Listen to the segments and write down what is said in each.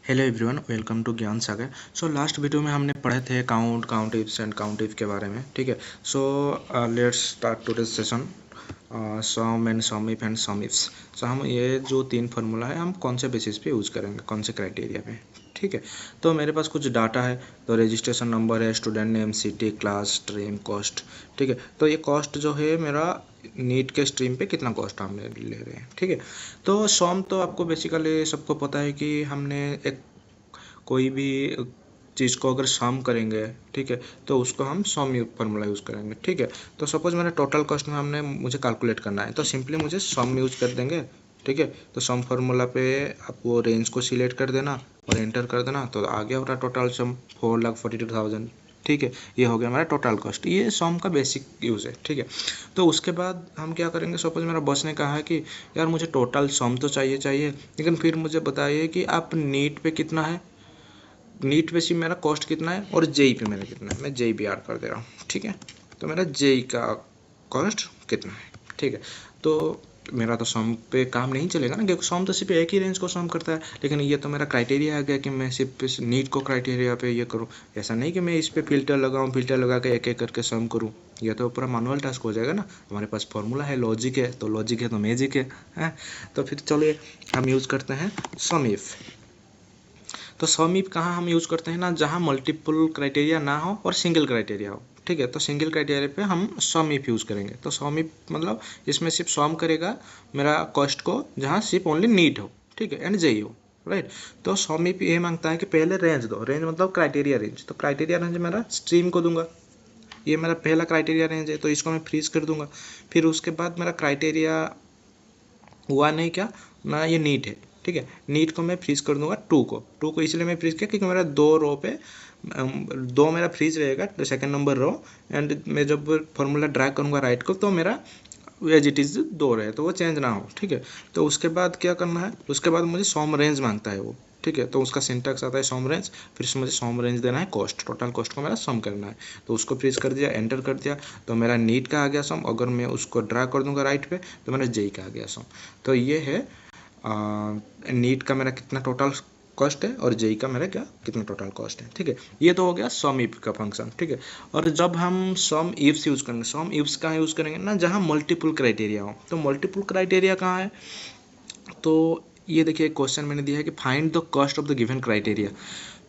Hello everyone, welcome to ज्ञान सागर। So last video में हमने पढ़े थे count, count ifs and count if के बारे में। ठीक है, so let's start today's session. Sum and sum if and sum ifs. So हम ये जो तीन फार्मूला है हम कौन से बेसिस पे यूज़ करेंगे, कौन से क्राइटेरिया पे। ठीक है, तो मेरे पास कुछ डाटा है, तो रजिस्ट्रेशन नंबर है, student name, city, class, stream, cost. ठीक है, तो ये कॉस्ट जो है मेरा नीट के स्ट्रीम पे कितना कॉस्ट हम ले रहे हैं। ठीक है, तो सम तो आपको बेसिकली सबको पता है कि हमने एक कोई भी चीज़ को अगर सम करेंगे, ठीक है, तो उसको हम सम फार्मूला यूज़ करेंगे। ठीक है, तो सपोज मेरा टोटल कॉस्ट में हमने मुझे कैलकुलेट करना है, तो सिंपली मुझे सम यूज़ कर देंगे। ठीक है, तो सम फार्मूला पे आप वो रेंज को सिलेक्ट कर देना और एंटर कर देना, तो आ गया हमारा टोटल सम 4,42,000। ठीक है, ये हो गया हमारा टोटल कॉस्ट। ये सम का बेसिक यूज़ है। ठीक है, तो उसके बाद हम क्या करेंगे, सपोज मेरा बॉस ने कहा है कि यार मुझे टोटल सम तो चाहिए, लेकिन फिर मुझे बताइए कि आप नीट पे कितना है, नीट पे सी मेरा कॉस्ट कितना है और जेई पे मेरा कितना है। मैं जेई भी ऐड कर दे रहा हूँ। ठीक है, तो मेरा जेई का कॉस्ट कितना है। ठीक है, तो मेरा तो सम पे काम नहीं चलेगा ना, क्योंकि सम तो सिर्फ एक ही रेंज को सम करता है। लेकिन ये तो मेरा क्राइटेरिया आ गया कि मैं सिर्फ नीट को क्राइटेरिया पे ये करूँ। ऐसा नहीं कि मैं इस पे फिल्टर लगाऊँ, फिल्टर लगा के एक एक करके सम करूँ। ये तो पूरा मैनुअल टास्क हो जाएगा ना। हमारे पास फॉर्मूला है, लॉजिक है, तो लॉजिक है तो मैजिक है। तो फिर चलिए हम यूज़ करते हैं सम इफ। तो सम इफ कहाँ हम यूज़ करते हैं ना, जहाँ मल्टीपल क्राइटेरिया ना हो और सिंगल क्राइटेरिया हो। ठीक है, तो सिंगल क्राइटेरिया पे हम सम इफ यूज़ करेंगे। तो सम इफ मतलब इसमें सिर्फ सम करेगा मेरा कॉस्ट को जहाँ सिर्फ ओनली नीट हो, ठीक है, एंड जेई हो, राइट। तो सम इफ ये मांगता है कि पहले रेंज दो, रेंज मतलब क्राइटेरिया रेंज। तो क्राइटेरिया रेंज मेरा स्ट्रीम को दूंगा, ये मेरा पहला क्राइटेरिया रेंज है, तो इसको मैं फ्रीज कर दूंगा। फिर उसके बाद मेरा क्राइटेरिया हुआ नहीं क्या ना, ये नीट है। ठीक है, नीट को मैं फ्रीज कर दूंगा, टू को इसलिए मैं फ्रीज किया क्योंकि मेरा दो रो पे दो मेरा फ्रीज रहेगा, तो सेकंड नंबर रो। एंड मैं जब फॉर्मूला ड्रैग करूंगा राइट को, तो मेरा एज इट इज़ दो रहे, तो वो चेंज ना हो। ठीक है, तो उसके बाद क्या करना है, उसके बाद मुझे सम रेंज मांगता है वो। ठीक है, तो उसका सिंटैक्स आता है सम रेंज, फिर मुझे सम रेंज देना है कॉस्ट, टोटल कॉस्ट को मेरा सम करना है। तो उसको फ्रीज कर दिया, एंटर कर दिया, तो मेरा नीट का आ गया सम। अगर मैं उसको ड्रा कर दूंगा राइट पे, तो मेरा जेई का आ गया सम। तो ये है नीट का मेरा कितना टोटल कॉस्ट है और जेई का मेरा क्या कितना टोटल कॉस्ट है। ठीक है, ये तो हो गया सम इफ का फंक्शन। ठीक है, और जब हम सम इफ्स यूज़ करेंगे, सम इफ्स कहाँ यूज़ करेंगे ना, जहाँ मल्टीपल क्राइटेरिया हो। तो मल्टीपल क्राइटेरिया कहाँ है, तो ये देखिए क्वेश्चन मैंने दिया है कि find the cost of the given criteria.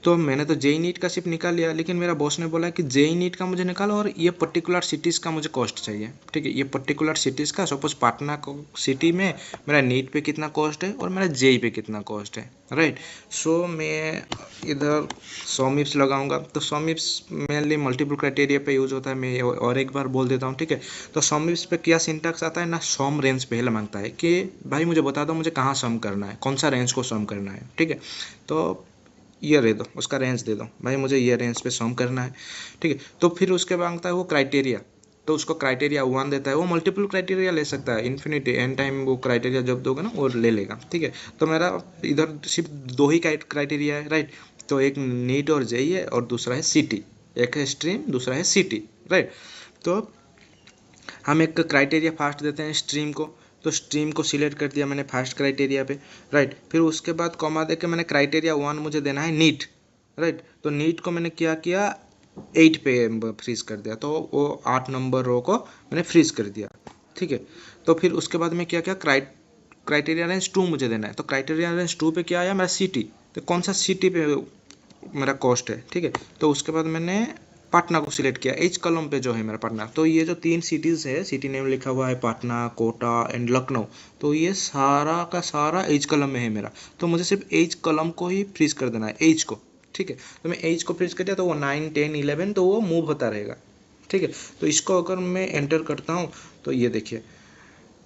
तो मैंने तो जेई नीट का सिर्फ निकाल लिया, लेकिन मेरा बॉस ने बोला कि जेई नीट का मुझे निकालो और ये पर्टिकुलर सिटीज़ का मुझे कॉस्ट चाहिए। ठीक है, ये पर्टिकुलर सिटीज़ का, सपोज पटना को सिटी में मेरा नीट पे कितना कॉस्ट है और मेरा जेई पे कितना कॉस्ट है, राइट। सो मैं इधर सम इफ्स लगाऊंगा। तो सम इफ्स मेनली मल्टीपल क्राइटेरिया पे यूज होता है। मैं और एक बार बोल देता हूँ। ठीक है, तो सम इफ्स पे क्या सिंटैक्स आता है ना, सम रेंज पहले मांगता है कि भाई मुझे बता दो मुझे कहाँ सम करना है, कौन सा रेंज को सम करना है। ठीक है, तो ये दे दो, उसका रेंज दे दो, भाई मुझे ये रेंज पे सम करना है। ठीक है, तो फिर उसके बाद मांगता है वो क्राइटेरिया, तो उसको क्राइटेरिया 1 देता है। वो मल्टीपल क्राइटेरिया ले सकता है, इन्फिनिटी एन टाइम वो क्राइटेरिया जब दोगे ना वो ले लेगा। ठीक है, तो मेरा इधर सिर्फ दो ही क्राइटेरिया है, राइट। तो एक नीट और जेई है और दूसरा है सिटी, एक है स्ट्रीम, दूसरा है सिटी, राइट। तो हम एक क्राइटेरिया फास्ट देते हैं स्ट्रीम को, तो स्ट्रीम को सिलेक्ट कर दिया मैंने फर्स्ट क्राइटेरिया पे, राइट। फिर उसके बाद कॉमा दे के मैंने क्राइटेरिया 1 मुझे देना है नीट, राइट। तो नीट को मैंने क्या किया 8 पे फ्रीज कर दिया, तो वो 8 नंबर रो को मैंने फ्रीज कर दिया। ठीक है, तो फिर उसके बाद में क्या क्या क्राइटेरिया रेंज 2 मुझे देना है, तो क्राइटेरिया रेंज 2 पे क्या आया मेरा सिटी, तो कौन सा सिटी पे मेरा कॉस्ट है। ठीक है, तो उसके बाद मैंने पटना को सिलेक्ट किया, एच कॉलम पे जो है मेरा पटना। तो ये जो 3 सिटीज़ है, सिटी नेम लिखा हुआ है पटना, कोटा एंड लखनऊ, तो ये सारा का सारा एच कॉलम में है मेरा। तो मुझे सिर्फ एच कॉलम को ही फ्रीज कर देना है, एच को। ठीक है, तो मैं एच को फ्रीज कर दिया, तो वो 9, 10, 11 तो वो मूव होता रहेगा। ठीक है, तो इसको अगर मैं एंटर करता हूँ, तो ये देखिए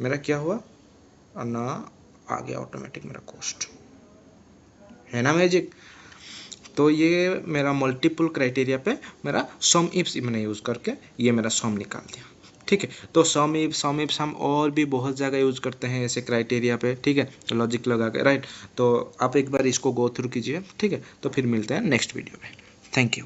मेरा क्या हुआ ना, आ गया ऑटोमेटिक मेरा कॉस्ट, है ना मैजिक। तो ये मेरा मल्टीपल क्राइटेरिया पे मेरा सम इफ्स मैंने यूज़ करके ये मेरा सम निकाल दिया। ठीक है, तो सम इफ्स हम और भी बहुत जगह यूज़ करते हैं ऐसे क्राइटेरिया पे। ठीक है, लॉजिक लगा के, राइट। तो आप एक बार इसको गो थ्रू कीजिए। ठीक है, तो फिर मिलते हैं नेक्स्ट वीडियो में। Thank you.